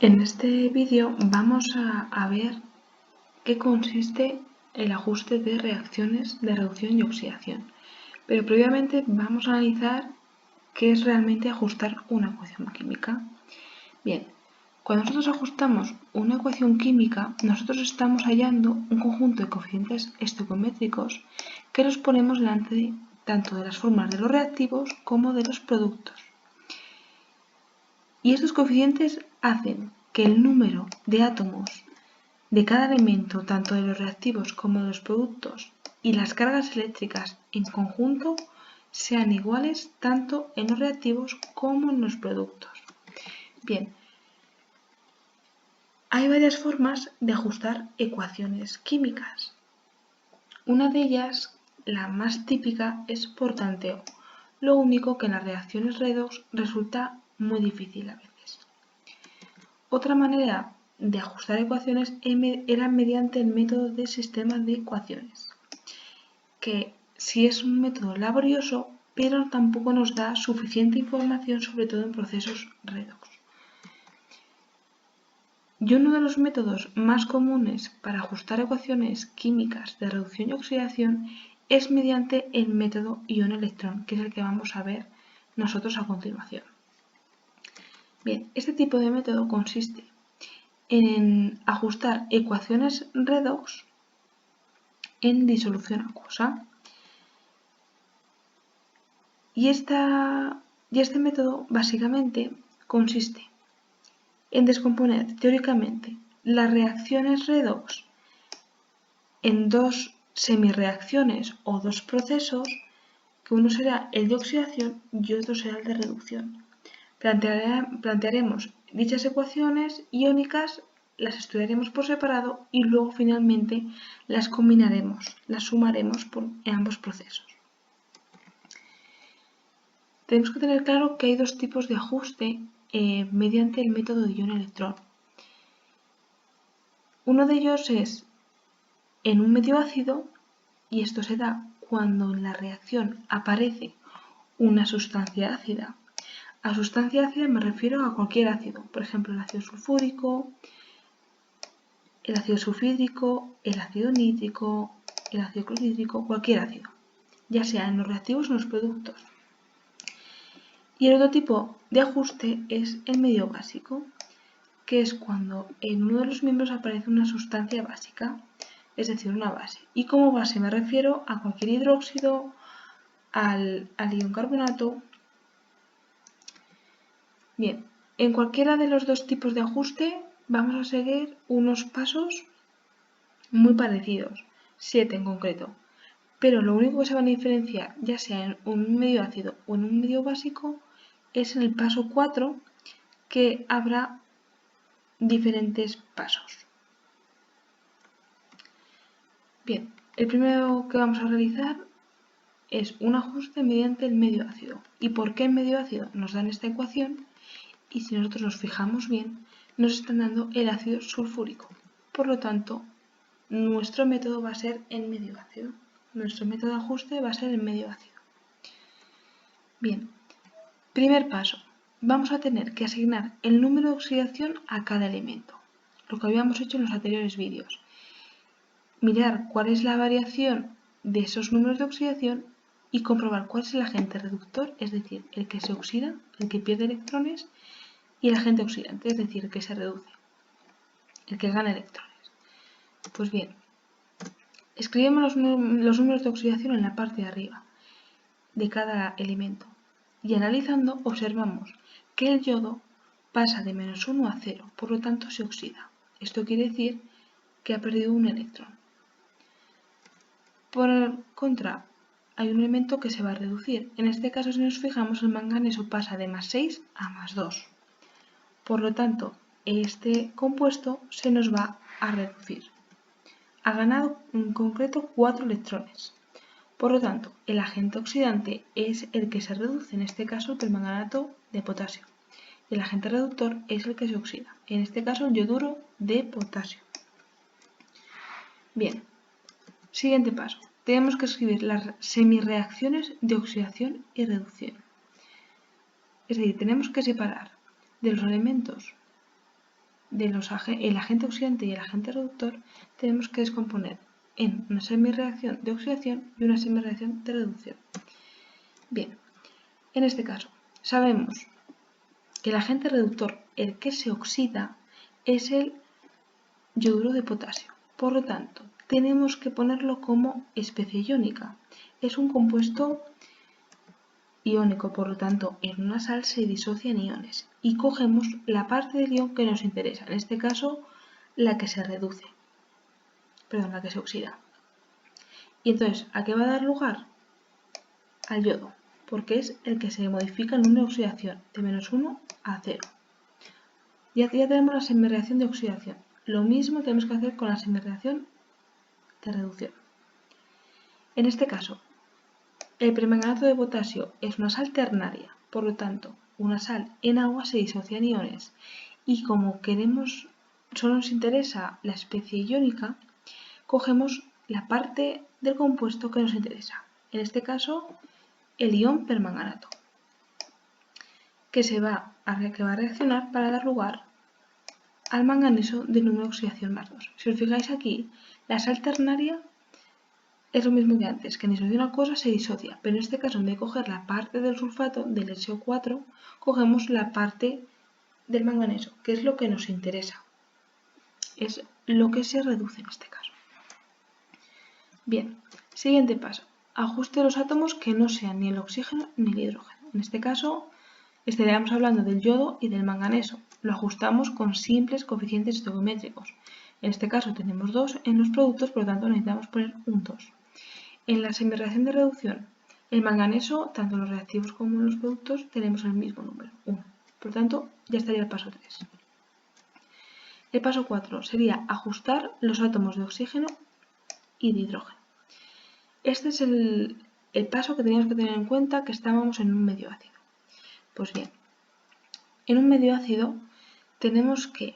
En este vídeo vamos a ver qué consiste el ajuste de reacciones de reducción y oxidación. Pero previamente vamos a analizar qué es realmente ajustar una ecuación química. Bien, cuando nosotros ajustamos una ecuación química, nosotros estamos hallando un conjunto de coeficientes estoicométricos que los ponemos delante tanto de las fórmulas de los reactivos como de los productos. Y estos coeficientes hacen que el número de átomos de cada elemento, tanto de los reactivos como de los productos, y las cargas eléctricas en conjunto sean iguales tanto en los reactivos como en los productos. Bien, hay varias formas de ajustar ecuaciones químicas. Una de ellas, la más típica, es por tanteo. Lo único que en las reacciones redox resulta muy difícil a veces. Otra manera de ajustar ecuaciones era mediante el método de sistemas de ecuaciones, que sí es un método laborioso, pero tampoco nos da suficiente información, sobre todo en procesos redox. Y uno de los métodos más comunes para ajustar ecuaciones químicas de reducción y oxidación es mediante el método ion-electrón, que es el que vamos a ver nosotros a continuación. Bien, este tipo de método consiste en ajustar ecuaciones redox en disolución acuosa. Y este método básicamente consiste en descomponer teóricamente las reacciones redox en dos semirreacciones o dos procesos, que uno será el de oxidación y otro será el de reducción. Plantearemos dichas ecuaciones iónicas, las estudiaremos por separado y luego finalmente las combinaremos, las sumaremos en ambos procesos. Tenemos que tener claro que hay dos tipos de ajuste mediante el método de ion-electrón. Uno de ellos es en un medio ácido, y esto se da cuando en la reacción aparece una sustancia ácida. A sustancia ácida me refiero a cualquier ácido, por ejemplo el ácido sulfúrico, el ácido sulfídrico, el ácido nítrico, el ácido clorhídrico, cualquier ácido, ya sea en los reactivos o en los productos. Y el otro tipo de ajuste es el medio básico, que es cuando en uno de los miembros aparece una sustancia básica, es decir, una base. Y como base me refiero a cualquier hidróxido, al ion carbonato. Bien, en cualquiera de los dos tipos de ajuste vamos a seguir unos pasos muy parecidos, 7 en concreto. Pero lo único que se van a diferenciar, ya sea en un medio ácido o en un medio básico, es en el paso 4, que habrá diferentes pasos. Bien, el primero que vamos a realizar es un ajuste mediante el medio ácido. ¿Y por qué el medio ácido? Nos dan esta ecuación y si nosotros nos fijamos bien, nos están dando el ácido sulfúrico. Por lo tanto, nuestro método va a ser el medio ácido. Nuestro método de ajuste va a ser el medio ácido. Bien, primer paso. Vamos a tener que asignar el número de oxidación a cada elemento, lo que habíamos hecho en los anteriores vídeos. Mirar cuál es la variación de esos números de oxidación y comprobar cuál es el agente reductor, es decir, el que se oxida, el que pierde electrones, y el agente oxidante, es decir, el que se reduce, el que gana electrones. Pues bien, escribimos los números de oxidación en la parte de arriba de cada elemento y analizando observamos que el yodo pasa de -1 a 0, por lo tanto se oxida. Esto quiere decir que ha perdido un electrón. Por contra, hay un elemento que se va a reducir. En este caso, si nos fijamos, el manganeso pasa de +6 a +2. Por lo tanto, este compuesto se nos va a reducir. Ha ganado en concreto 4 electrones. Por lo tanto, el agente oxidante es el que se reduce, en este caso el permanganato de potasio. El agente reductor es el que se oxida, en este caso el yoduro de potasio. Bien, siguiente paso. Tenemos que escribir las semirreacciones de oxidación y reducción. Es decir, tenemos que separar de los elementos el agente oxidante y el agente reductor, tenemos que descomponer en una semireacción de oxidación y una semireacción de reducción. Bien, en este caso sabemos que el agente reductor, el que se oxida, es el yoduro de potasio. Por lo tanto, tenemos que ponerlo como especie iónica. Es un compuesto iónico, por lo tanto, en una sal se disocia en iones y cogemos la parte del ion que nos interesa, en este caso la que se reduce, la que se oxida. Y entonces, ¿a qué va a dar lugar? Al yodo, porque es el que se modifica el número de oxidación de -1 a 0. Ya tenemos la semireacción de oxidación. Lo mismo tenemos que hacer con la semireacción de reducción. En este caso, el permanganato de potasio es una sal ternaria, por lo tanto, una sal en agua se disocia en iones. Y como solo nos interesa la especie iónica, cogemos la parte del compuesto que nos interesa. En este caso, el ion permanganato, que va a reaccionar para dar lugar al manganeso del número de oxidación más 2. Si os fijáis aquí, la sal ternaria es lo mismo que antes, que en disocia una cosa se disocia, pero en este caso en vez de coger la parte del sulfato del SO4, cogemos la parte del manganeso, que es lo que nos interesa. Es lo que se reduce en este caso. Bien, siguiente paso. Ajuste los átomos que no sean ni el oxígeno ni el hidrógeno. En este caso estaríamos hablando del yodo y del manganeso. Lo ajustamos con simples coeficientes estequiométricos. En este caso tenemos 2 en los productos, por lo tanto necesitamos poner un 2. En la semireacción de reducción, el manganeso, tanto en los reactivos como en los productos, tenemos el mismo número, 1. Por lo tanto, ya estaría el paso 3. El paso 4 sería ajustar los átomos de oxígeno y de hidrógeno. Este es el paso que teníamos que tener en cuenta que estábamos en un medio ácido. Pues bien, en un medio ácido tenemos que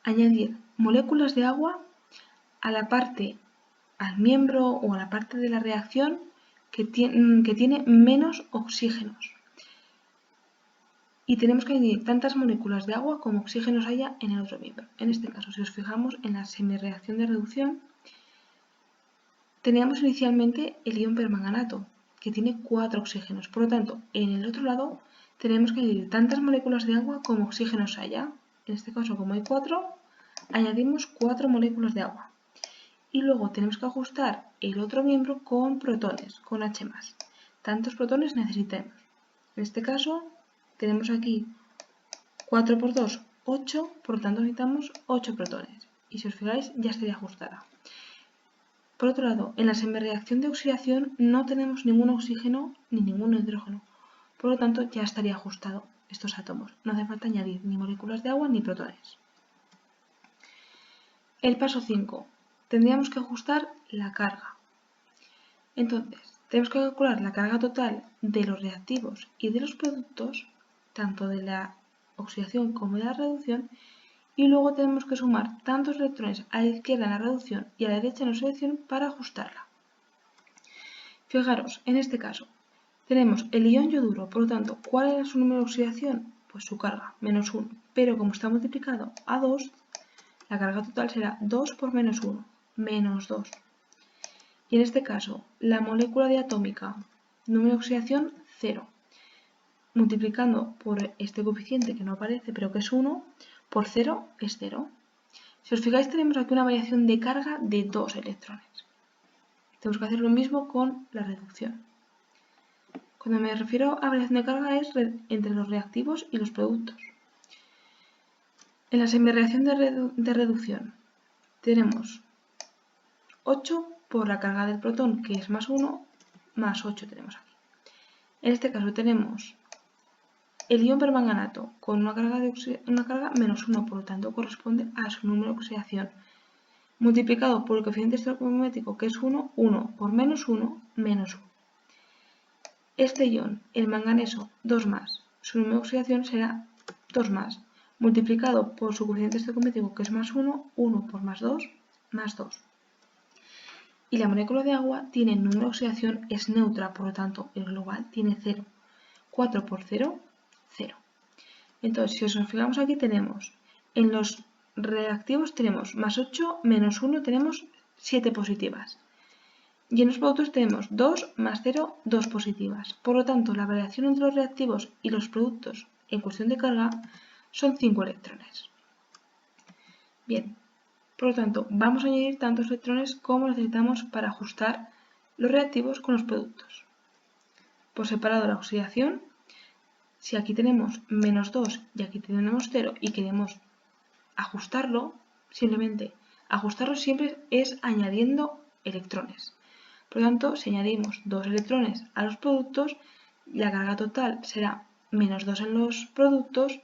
añadir moléculas de agua al miembro o a la parte de la reacción que tiene menos oxígenos. Y tenemos que añadir tantas moléculas de agua como oxígenos haya en el otro miembro. En este caso, si os fijamos en la semireacción de reducción, teníamos inicialmente el ion permanganato, que tiene 4 oxígenos. Por lo tanto, en el otro lado tenemos que añadir tantas moléculas de agua como oxígenos haya. En este caso, como hay 4, añadimos 4 moléculas de agua. Y luego tenemos que ajustar el otro miembro con protones, con H+. Tantos protones necesitemos. En este caso, tenemos aquí 4 por 2, 8, por lo tanto necesitamos 8 protones. Y si os fijáis, ya estaría ajustada. Por otro lado, en la semireacción de oxidación no tenemos ningún oxígeno ni ningún hidrógeno. Por lo tanto, ya estaría ajustado estos átomos. No hace falta añadir ni moléculas de agua ni protones. El paso 5. Tendríamos que ajustar la carga. Entonces, tenemos que calcular la carga total de los reactivos y de los productos, tanto de la oxidación como de la reducción, y luego tenemos que sumar tantos electrones a la izquierda en la reducción y a la derecha en la oxidación para ajustarla. Fijaros, en este caso, tenemos el ion yoduro, por lo tanto, ¿cuál era su número de oxidación? Pues su carga, -1, pero como está multiplicado a 2, la carga total será 2 por -1, -2. Y en este caso, la molécula diatómica, número de oxidación 0. Multiplicando por este coeficiente que no aparece, pero que es 1, por 0 es 0. Si os fijáis, tenemos aquí una variación de carga de 2 electrones. Tenemos que hacer lo mismo con la reducción. Cuando me refiero a variación de carga es entre los reactivos y los productos. En la semireacción de reducción tenemos 8 por la carga del protón, que es +1, más 8 tenemos aquí. En este caso tenemos el ion permanganato con una carga -1, por lo tanto corresponde a su número de oxidación, multiplicado por el coeficiente estequiométrico, que es 1, 1 por -1, -1. Este ion, el manganeso 2+, su número de oxidación será 2+, multiplicado por su coeficiente estequiométrico, que es +1, 1 por +2, +2. Y la molécula de agua tiene número de oxidación, es neutra, por lo tanto el global tiene 0. 4 por 0, 0. Entonces, si os fijamos aquí, tenemos en los reactivos tenemos más 8, menos 1, tenemos 7 positivas. Y en los productos tenemos 2 más 0, 2 positivas. Por lo tanto, la variación entre los reactivos y los productos en cuestión de carga son 5 electrones. Bien, por lo tanto, vamos a añadir tantos electrones como necesitamos para ajustar los reactivos con los productos. Por separado la oxidación, si aquí tenemos menos 2 y aquí tenemos 0 y queremos ajustarlo, simplemente ajustarlo siempre es añadiendo electrones. Por lo tanto, si añadimos 2 electrones a los productos, la carga total será menos 2 en los productos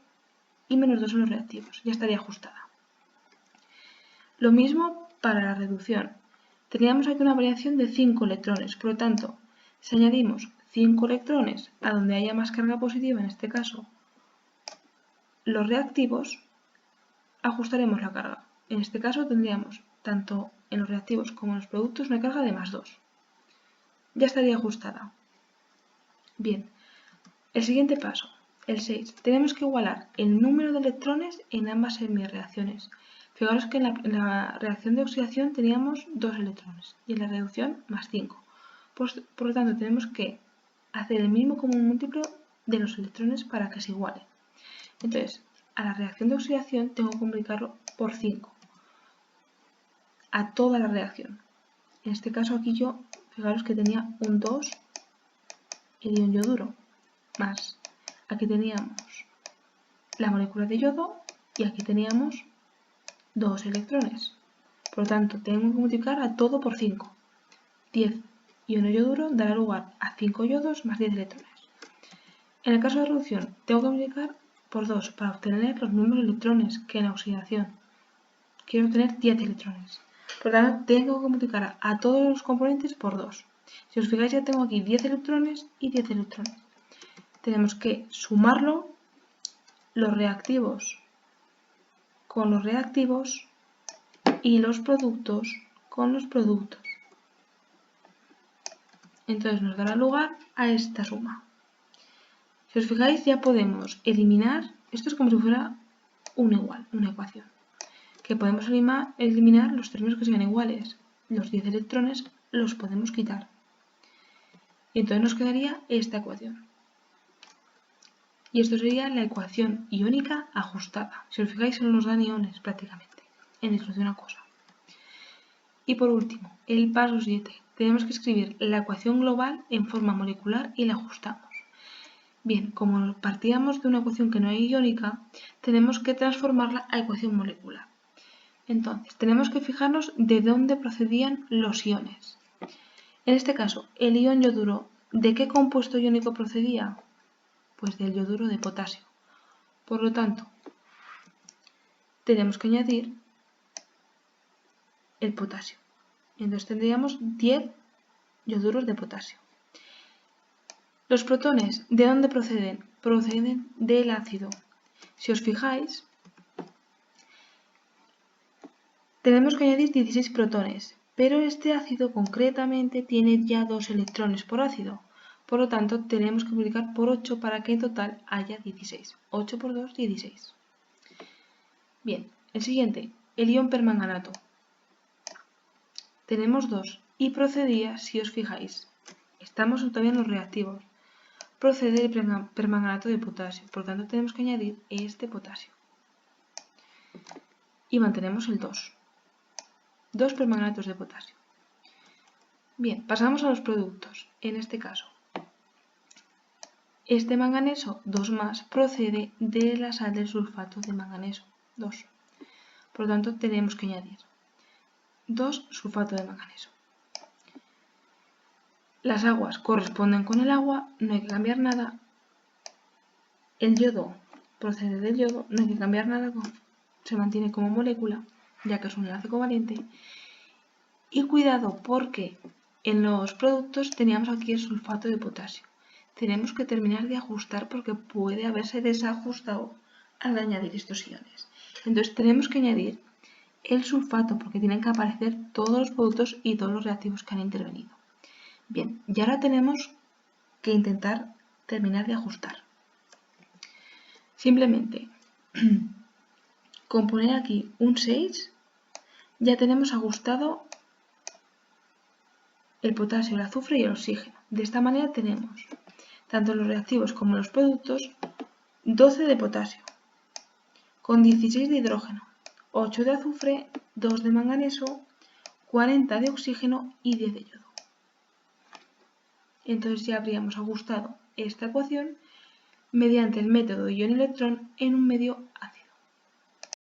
y menos 2 en los reactivos. Ya estaría ajustada. Lo mismo para la reducción. Teníamos aquí una variación de 5 electrones. Por lo tanto, si añadimos 5 electrones a donde haya más carga positiva, en este caso los reactivos, ajustaremos la carga. En este caso tendríamos tanto en los reactivos como en los productos una carga de más 2. Ya estaría ajustada. Bien, el siguiente paso, el 6. Tenemos que igualar el número de electrones en ambas semireacciones. Fijaros que en la reacción de oxidación teníamos 2 electrones y en la reducción más 5. Por lo tanto, tenemos que hacer el mínimo común múltiplo de los electrones para que se iguale. Entonces, a la reacción de oxidación tengo que multiplicarlo por 5 a toda la reacción. En este caso aquí yo, fijaros que tenía un 2 el ion yoduro, más aquí teníamos la molécula de yodo y aquí teníamos 2 electrones. Por lo tanto, tengo que multiplicar a todo por 5. 10 iones yoduro dará lugar a 5 yodos más 10 electrones. En el caso de reducción, tengo que multiplicar por 2 para obtener los mismos electrones que en la oxidación. Quiero obtener 10 electrones. Por lo tanto, tengo que multiplicar a todos los componentes por 2. Si os fijáis, ya tengo aquí 10 electrones y 10 electrones. Tenemos que sumarlo, los reactivos con los reactivos y los productos con los productos. Entonces nos dará lugar a esta suma. Si os fijáis, ya podemos eliminar, esto es como si fuera un igual, una ecuación, que podemos eliminar los términos que sean iguales. Los 10 electrones los podemos quitar. Y entonces nos quedaría esta ecuación. Y esto sería la ecuación iónica ajustada. Si os fijáis, solo nos dan iones prácticamente, en exclusión de una cosa. Y por último, el paso 7. Tenemos que escribir la ecuación global en forma molecular y la ajustamos. Bien, como partíamos de una ecuación que no es iónica, tenemos que transformarla a ecuación molecular. Entonces, tenemos que fijarnos de dónde procedían los iones. En este caso, el ion yoduro, ¿de qué compuesto iónico procedía? Pues del yoduro de potasio. Por lo tanto, tenemos que añadir el potasio. Entonces tendríamos 10 yoduros de potasio. Los protones, ¿de dónde proceden? Proceden del ácido. Si os fijáis, tenemos que añadir 16 protones, pero este ácido concretamente tiene ya 2 electrones por ácido. Por lo tanto, tenemos que multiplicar por 8 para que en total haya 16. 8 por 2, 16. Bien, el siguiente, el ion permanganato. Tenemos 2 y procedía, si os fijáis, estamos todavía en los reactivos, procede del permanganato de potasio, por lo tanto tenemos que añadir este potasio. Y mantenemos el 2. 2 permanganatos de potasio. Bien, pasamos a los productos. En este caso, este manganeso 2 más procede de la sal del sulfato de manganeso 2. Por lo tanto, tenemos que añadir 2 sulfato de manganeso. Las aguas corresponden con el agua, no hay que cambiar nada. El yodo procede del yodo, no hay que cambiar nada, se mantiene como molécula, ya que es un enlace covalente. Y cuidado porque en los productos teníamos aquí el sulfato de potasio. Tenemos que terminar de ajustar porque puede haberse desajustado al añadir estos iones. Entonces tenemos que añadir el sulfato porque tienen que aparecer todos los productos y todos los reactivos que han intervenido. Bien, y ahora tenemos que intentar terminar de ajustar. Simplemente Con poner aquí un 6 ya tenemos ajustado el potasio, el azufre y el oxígeno. De esta manera tenemos tanto los reactivos como los productos 12 de potasio, con 16 de hidrógeno, 8 de azufre, 2 de manganeso, 40 de oxígeno y 10 de yodo. Entonces ya habríamos ajustado esta ecuación mediante el método de ion-electrón en un medio ácido.